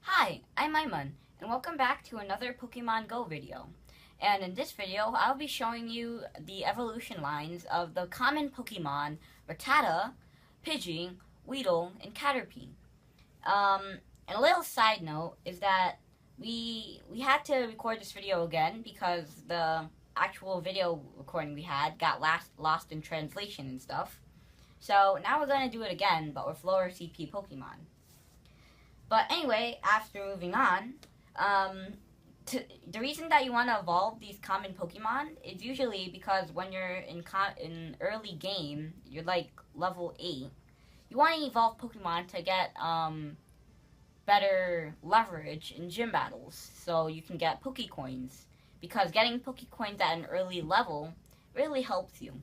Hi, I'm Iman, and welcome back to another Pokemon Go video. And in this video, I'll be showing you the evolution lines of the common Pokemon Rattata, Pidgey, Weedle, and Caterpie. And a little side note is that we had to record this video again because the actual video recording we had got lost in translation and stuff. So now we're going to do it again, but with lower CP Pokemon. But anyway, after moving on, the reason that you want to evolve these common Pokemon is usually because when you're in early game, you're like level 8, you want to evolve Pokemon to get better leverage in gym battles, so you can get Pokecoins. Because getting Pokecoins at an early level really helps you.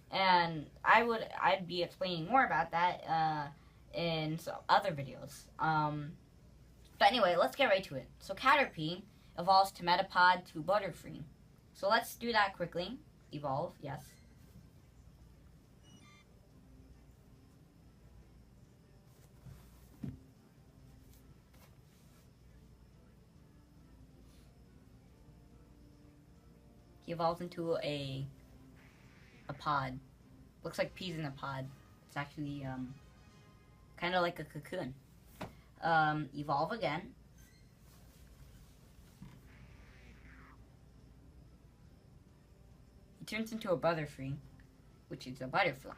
And I'd be explaining more about that in some other videos. But anyway, let's get right to it. So Caterpie evolves to Metapod to Butterfree. So let's do that quickly. Evolve, yes. He evolves into a pod. Looks like peas in a pod. It's actually kind of like a cocoon. Evolve again. He turns into a Butterfree, which is a butterfly.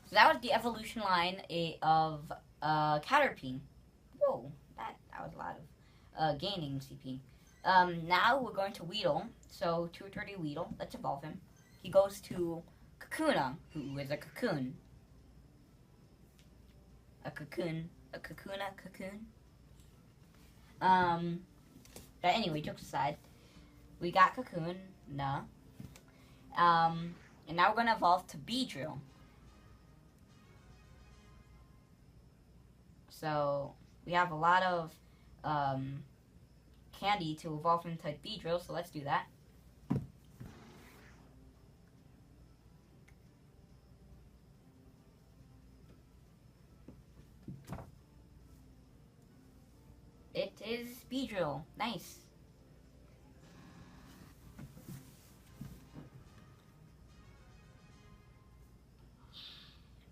So that was the evolution line of Caterpie. Whoa, that was a lot of gaining CP. Now we're going to Weedle. So 230 Weedle. Let's evolve him. He goes to Kakuna, who is a cocoon. A cocoon. A cocoon. But anyway, jokes aside, we got Kakuna. And now we're going to evolve to Beedrill. So we have a lot of candy to evolve into Beedrill, so let's do that. It is Beedrill. Nice.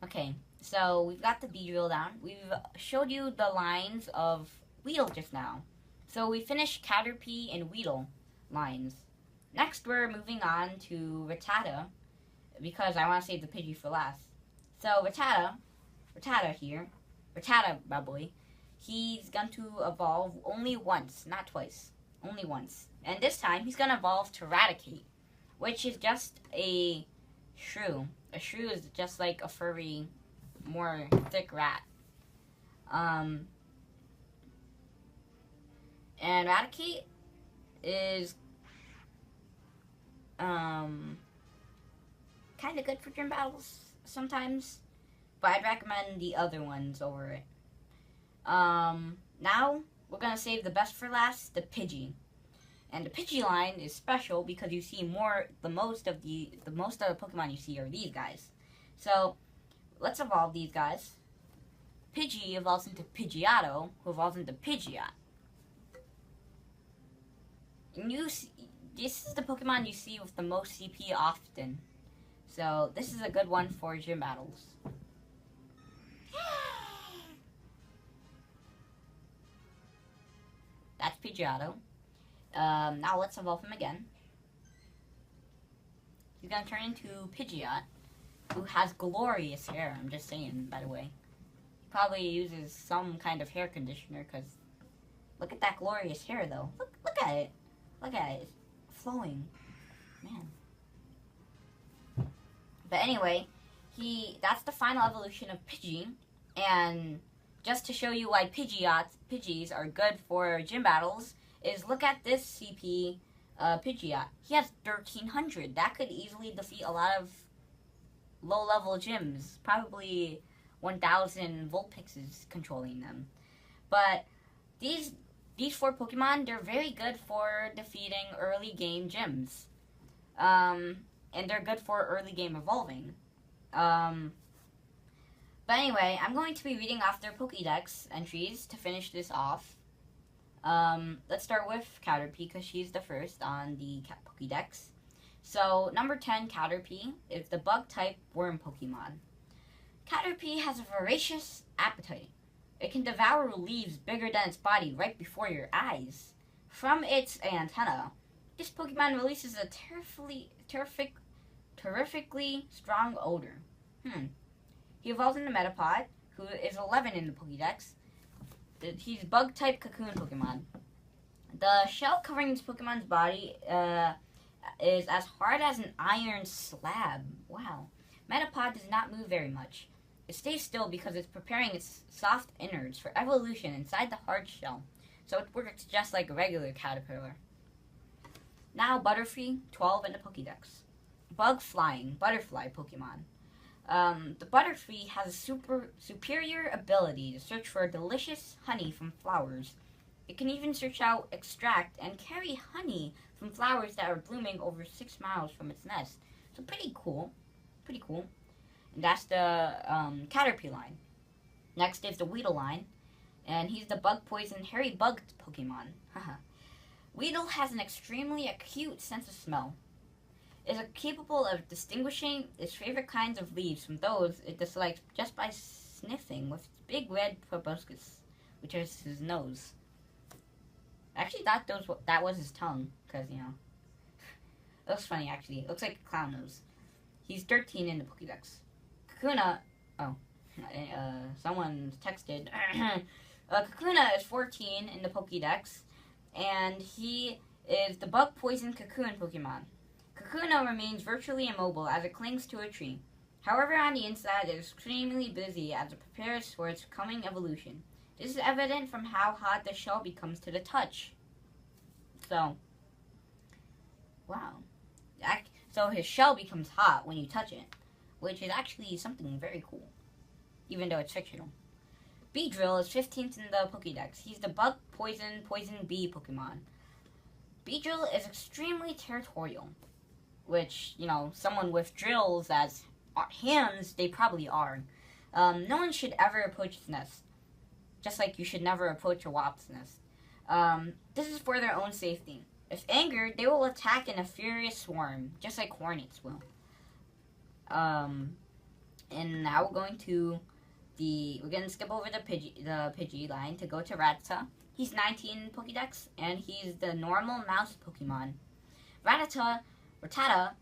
Okay, so we've got the Beedrill down. We've showed you the lines of Weedle just now. So we finished Caterpie and Weedle lines. Next, we're moving on to Rattata, because I want to save the Pidgey for last. So Rattata here, Rattata, my boy, he's going to evolve only once, not twice, only once. And this time, he's going to evolve to Raticate, which is just a shrew. A shrew is just like a furry, more thick rat. And Raticate is kind of good for gym battles sometimes, but I'd recommend the other ones over it. Now we're gonna save the best for last, the Pidgey. And the Pidgey line is special because you see the most of the Pokemon you see are these guys. So let's evolve these guys. Pidgey evolves into Pidgeotto, who evolves into Pidgeot. And this is the Pokemon you see with the most CP often. So this is a good one for gym battles. That's Pidgeotto. Now let's evolve him again. He's gonna turn into Pidgeot, who has glorious hair. I'm just saying, by the way. He probably uses some kind of hair conditioner, because look at that glorious hair, though. Look at it. Look at it. It's flowing. Man. But anyway, that's the final evolution of Pidgey. And just to show you why Pidgeys are good for gym battles, is look at this CP Pidgeot. He has 1300. That could easily defeat a lot of low-level gyms. Probably 1000 Vulpixes controlling them. But these four Pokemon, they're very good for defeating early game gyms. and they're good for early game evolving. But anyway, I'm going to be reading off their Pokédex entries to finish this off. Let's start with Caterpie, because she's the first on the Pokédex. So, number 10, Caterpie, is the bug-type worm Pokemon. Caterpie has a voracious appetite. It can devour leaves bigger than its body right before your eyes. From its antenna, this Pokemon releases a terrifically strong odor. He evolves into Metapod, who is 11 in the Pokédex. He's bug-type Kakuna Pokemon. The shell covering this Pokemon's body is as hard as an iron slab. Wow. Metapod does not move very much. It stays still because it's preparing its soft innards for evolution inside the hard shell, so it works just like a regular caterpillar. Now Butterfree, 12 in the Pokédex. Bug-flying, butterfly Pokemon. The Butterfree has a superior ability to search for delicious honey from flowers. It can even search out, extract, and carry honey from flowers that are blooming over 6 miles from its nest. So pretty cool. Pretty cool. And that's the Caterpie line. Next is the Weedle line. And he's the bug poison hairy bug Pokemon. Weedle has an extremely acute sense of smell. It is capable of distinguishing its favorite kinds of leaves from those it dislikes just by sniffing with its big red proboscis, which is his nose. I actually thought that was his tongue, because, you know. It looks funny, actually. It looks like a clown nose. He's 13 in the Pokédex. Kakuna, someone texted. Kakuna is 14 in the Pokédex, and he is the bug poison Kakuna Pokemon. Kakuna remains virtually immobile as it clings to a tree. However, on the inside, it is extremely busy as it prepares for its coming evolution. This is evident from how hot the shell becomes to the touch. So, wow. So his shell becomes hot when you touch it, which is actually something very cool, even though it's fictional. Beedrill is 15th in the Pokédex. He's the bug poison bee Pokemon. Beedrill is extremely territorial, which, you know, someone with drills as hands, they probably are. No one should ever approach its nest, just like you should never approach a wasp's nest. This is for their own safety. If angered, they will attack in a furious swarm, just like hornets will. And now we're going to skip over the Pidgey line to go to Rattata. He's 19 in Pokédex, and he's the normal mouse Pokemon. Rattata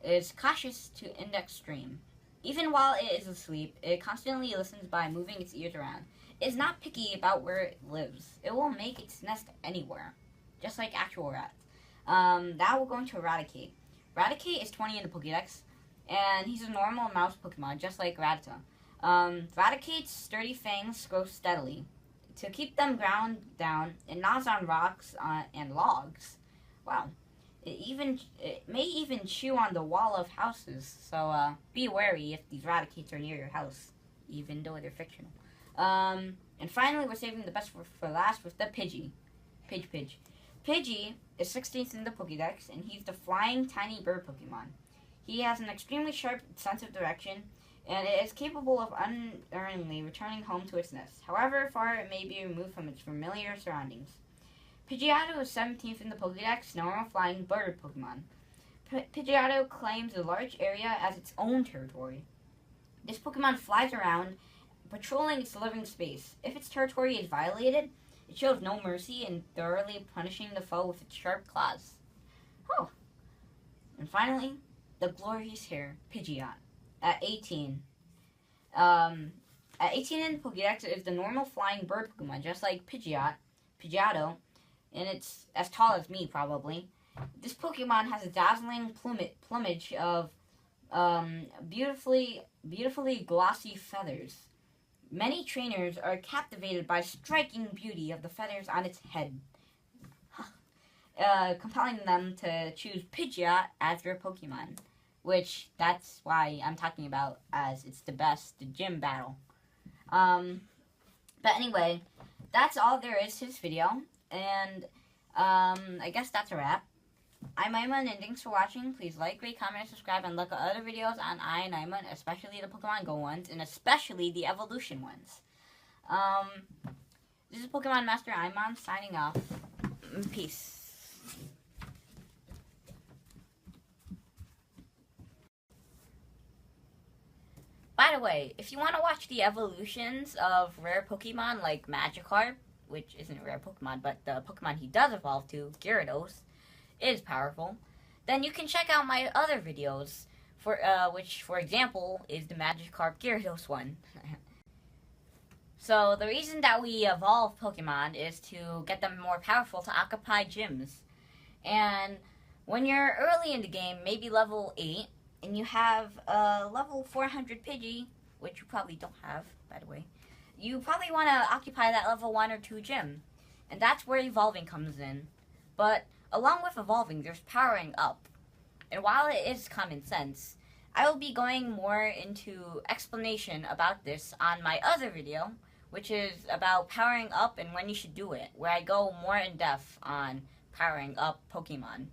is cautious to the extreme. Even while it is asleep, it constantly listens by moving its ears around. It is not picky about where it lives. It will make its nest anywhere, just like actual rats. Now we're going to Raticate. Raticate is 20 in the Pokédex, and he's a normal mouse Pokemon, just like Rattata. Raticate's sturdy fangs grow steadily. To keep them ground down, it gnaws on rocks and logs. Wow. It may even chew on the wall of houses, so be wary if these Raticates are near your house, even though they're fictional. And finally, we're saving the best for last with the Pidgey. Pidgey is 16th in the Pokédex, and he's the flying tiny bird Pokemon. He has an extremely sharp sense of direction, and it is capable of unerringly returning home to its nest, however far it may be removed from its familiar surroundings. Pidgeotto is 17th in the Pokédex, normal flying bird Pokemon. Pidgeotto claims a large area as its own territory. This Pokemon flies around, patrolling its living space. If its territory is violated, it shows no mercy in thoroughly punishing the foe with its sharp claws. Oh. And finally, the glorious hair, Pidgeot, at 18. At 18 in the Pokédex is the normal flying bird Pokemon, just like Pidgeotto, and it's as tall as me, probably. This Pokemon has a dazzling plumage of beautifully glossy feathers. Many trainers are captivated by striking beauty of the feathers on its head, compelling them to choose Pidgeot as their Pokemon, which that's why I'm talking about as it's the best gym battle. But anyway, that's all there is to this video, and I guess that's a wrap. I'm Iman, and thanks for watching. Please like, rate, comment, and subscribe, and look at other videos on I and Iman, especially the Pokemon Go ones, and especially the evolution ones. This is Pokemon Master Iman signing off. Peace. By the way, if you want to watch the evolutions of rare Pokemon like Magikarp, which isn't a rare Pokemon, but the Pokemon he does evolve to, Gyarados, is powerful, then you can check out my other videos, which, for example, is the Magikarp Gyarados one. So, the reason that we evolve Pokemon is to get them more powerful to occupy gyms. And when you're early in the game, maybe level 8, and you have a level 400 Pidgey, which you probably don't have, by the way, you probably want to occupy that level 1 or 2 gym. And that's where evolving comes in. But along with evolving, there's powering up. And while it is common sense, I will be going more into explanation about this on my other video, which is about powering up and when you should do it, where I go more in depth on powering up Pokemon.